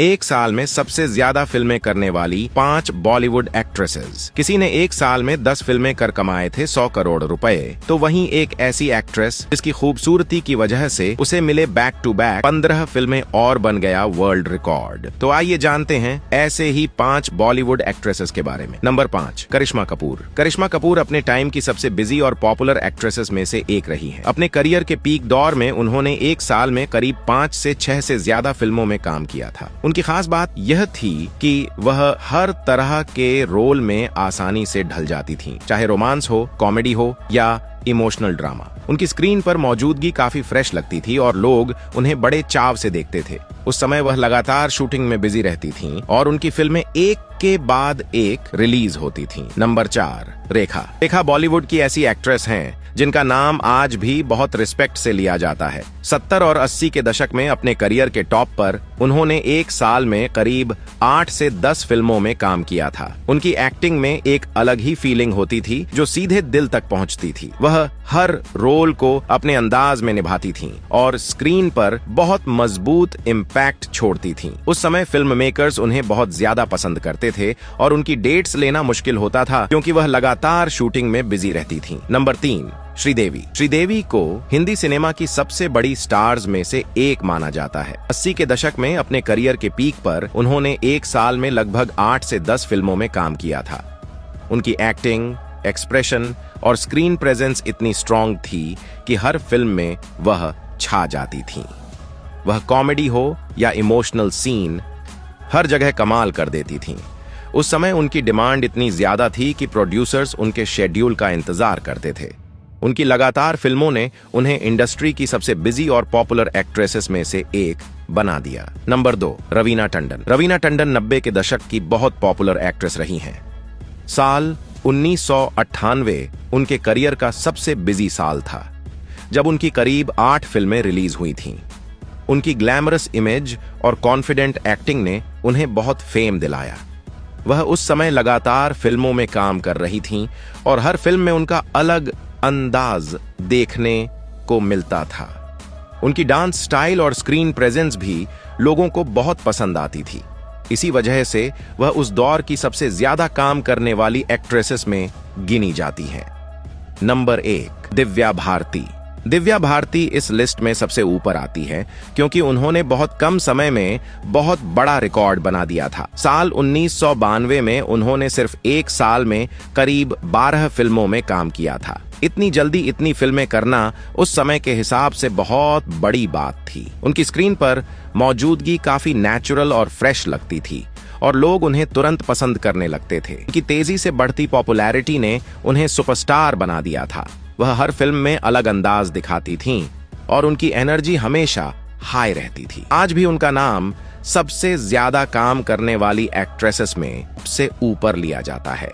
एक साल में सबसे ज्यादा फिल्में करने वाली 5 बॉलीवुड एक्ट्रेसेस। किसी ने एक साल में 10 फिल्में कर कमाए थे 100 करोड़ रुपए, तो वहीं एक ऐसी एक्ट्रेस जिसकी खूबसूरती की वजह से उसे मिले बैक टू बैक 15 फिल्में और बन गया वर्ल्ड रिकॉर्ड। तो आइए जानते हैं ऐसे ही 5 बॉलीवुड एक्ट्रेसेस के बारे में। नंबर 5, करिश्मा कपूर। करिश्मा कपूर अपने टाइम की सबसे बिजी और पॉपुलर एक्ट्रेसेस में से एक रही है। अपने करियर के पीक दौर में उन्होंने एक साल में करीब 5 से 6 से ज्यादा फिल्मों में काम किया था। उनकी खास बात यह थी कि वह हर तरह के रोल में आसानी से ढल जाती थीं, चाहे रोमांस हो, कॉमेडी हो या इमोशनल ड्रामा। उनकी स्क्रीन पर मौजूदगी काफी फ्रेश लगती थी और लोग उन्हें बड़े चाव से देखते थे। उस समय वह लगातार शूटिंग में बिजी रहती थीं और उनकी फिल्में एक के बाद एक रिलीज होती थीं। नंबर 4, रेखा। रेखा बॉलीवुड की ऐसी एक्ट्रेस हैं जिनका नाम आज भी बहुत रिस्पेक्ट से लिया जाता है। 70 और 80 के दशक में अपने करियर के टॉप पर उन्होंने एक साल में करीब 8 से 10 फिल्मों में काम किया था। उनकी एक्टिंग में एक अलग ही फीलिंग होती थी जो सीधे दिल तक पहुंचती थी। वह हर रोल को अपने अंदाज में निभाती थीं और स्क्रीन पर बहुत मजबूत इम्पैक्ट छोड़ती थीं। उस समय फिल्म मेकर्स उन्हें बहुत ज्यादा पसंद करते थे और उनकी डेट्स लेना मुश्किल होता था क्योंकि वह लगातार शूटिंग में बिजी रहती थीं। नंबर 3, श्रीदेवी। श्रीदेवी को हिंदी सिनेमा की सबसे बड़ी स्टार्स में से एक माना जाता है। 80 के दशक में अपने करियर के पीक पर उन्होंने एक साल में लगभग 8 से 10 फिल्मों में काम किया था। उनकी एक्टिंग, एक्सप्रेशन और स्क्रीन प्रेजेंस इतनी स्ट्रॉन्ग थी कि हर फिल्म में वह छा जाती थीं। वह कॉमेडी हो या इमोशनल सीन, हर जगह कमाल कर देती थीं। उस समय उनकी डिमांड इतनी ज्यादा थी कि प्रोड्यूसर्स उनके शेड्यूल का इंतजार करते थे। उनकी लगातार फिल्मों ने उन्हें इंडस्ट्री की सबसे बिजी और पॉपुलर एक्ट्रेसेस में से एक बना दिया। नंबर 2, रवीना टंडन। रवीना टंडन 90 के दशक की बहुत पॉपुलर एक्ट्रेस रही हैं। साल 1998 उनके करियर का सबसे बिजी साल था, जब उनकी करीब 8 फिल्में रिलीज हुई थीं। उनकी ग्लैमरस इमेज और कॉन्फिडेंट एक्टिंग ने उन्हें बहुत फेम दिलाया। वह उस समय लगातार फिल्मों में काम कर रही थीं और हर फिल्म में उनका अलग अंदाज देखने को मिलता था। उनकी डांस स्टाइल और स्क्रीन प्रेजेंस भी लोगों को बहुत पसंद आती थी। इसी वजह से वह उस दौर की सबसे ज्यादा काम करने वाली एक्ट्रेसेस में गिनी जाती हैं। नंबर 1, दिव्या भारती। दिव्या भारती इस लिस्ट में सबसे ऊपर आती है क्योंकि उन्होंने बहुत कम समय में बहुत बड़ा रिकॉर्ड बना दिया था। साल 1992 में उन्होंने सिर्फ एक साल में करीब 12 फिल्मों में काम किया था। इतनी जल्दी इतनी फिल्में करना उस समय के हिसाब से बहुत बड़ी बात थी। उनकी स्क्रीन पर मौजूदगी काफी नेचुरल और फ्रेश लगती थी और लोग उन्हें तुरंत पसंद करने लगते थे। उनकी तेजी से बढ़ती पॉपुलैरिटी ने उन्हें सुपरस्टार बना दिया था। वह हर फिल्म में अलग अंदाज दिखाती थीं और उनकी एनर्जी हमेशा हाई रहती थी। आज भी उनका नाम सबसे ज्यादा काम करने वाली एक्ट्रेसेस में सबसे ऊपर लिया जाता है।